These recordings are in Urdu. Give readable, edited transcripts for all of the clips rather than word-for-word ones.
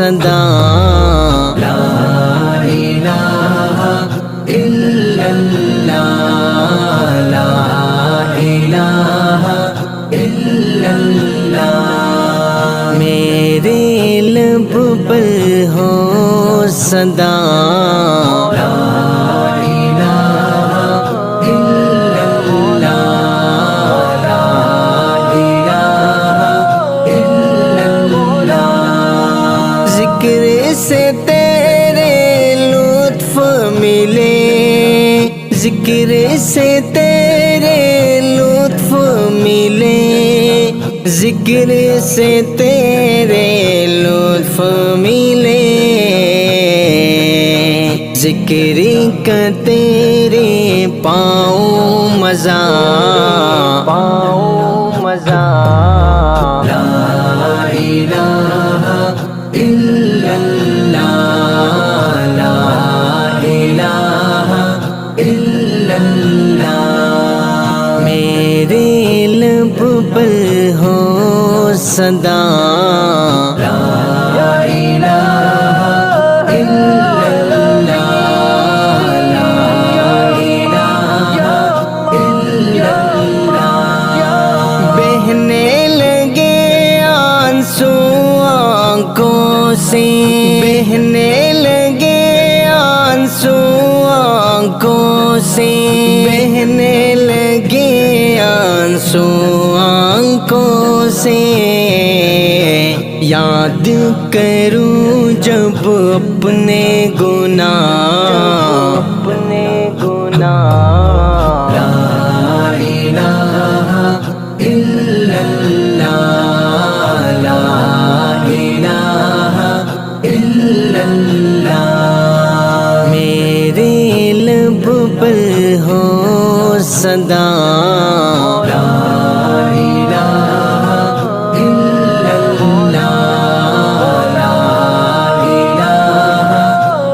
صدا لا الہ الا اللہ لا الہ الا اللہ میرے لب پر ہو صدا لا الہ الا اللہ لا الہ الا اللہ ذکر سے تیرے لطف ملے ذکر سے تیرے لطف ملے ذکر سے تیرے لطف ملے ذکر کا تیرے پاؤں مزہ لا الہ الا اللہ لا الہ الا اللہ میرے لب پر ہو صدا لا الہ الا اللہ لا الہ الا اللہ بہنے لگے آنسو آنکھوں سے بہنے لگے آنسو آنکھوں سے بہنے لگے آنسو آنکھوں سے یاد کروں جب اپنے گناہ لا الہ الا اللہ لا الہ الا اللہ میرے لب پر ہو صدا لا الہ الا اللہ لا الہ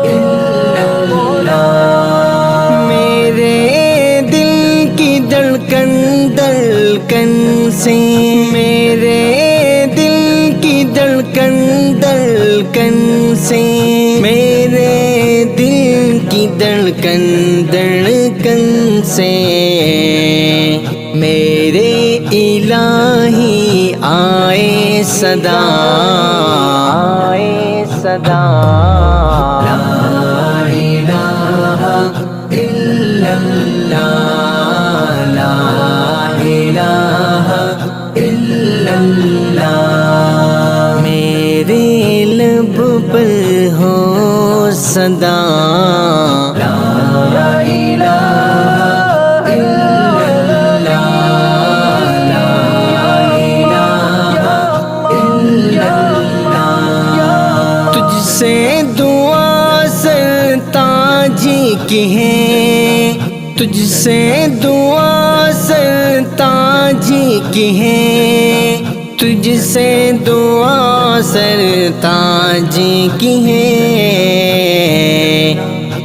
الا اللہ میرے دل کی دھڑکن دھڑکن سے میرے دل کی دھڑکن دھڑکن سے میرے دل کی دھڑکن دھڑکن سے میرے الہی آئے صدا لا الہ الا اللہ لا الہ الا اللہ میرے لب پر ہو صدا لا الہ الا اللہ لا الہ الا اللہ تجھ سے دعا سرتاج کی ہے تجھ سے دعا سرتاج کی ہے تجھ سے دعا سرتاج کی ہے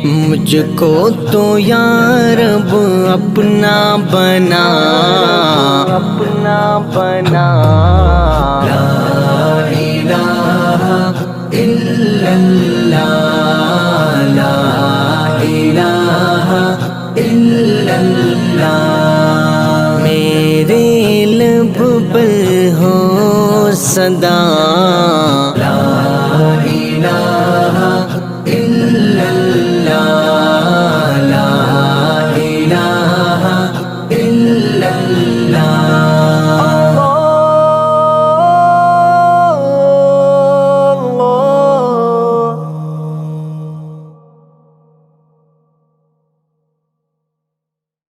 مجھ کو تو یا رب اپنا بنا لا الہ الا اللہ لا الہ الا اللہ میرے لب پر ہو صدا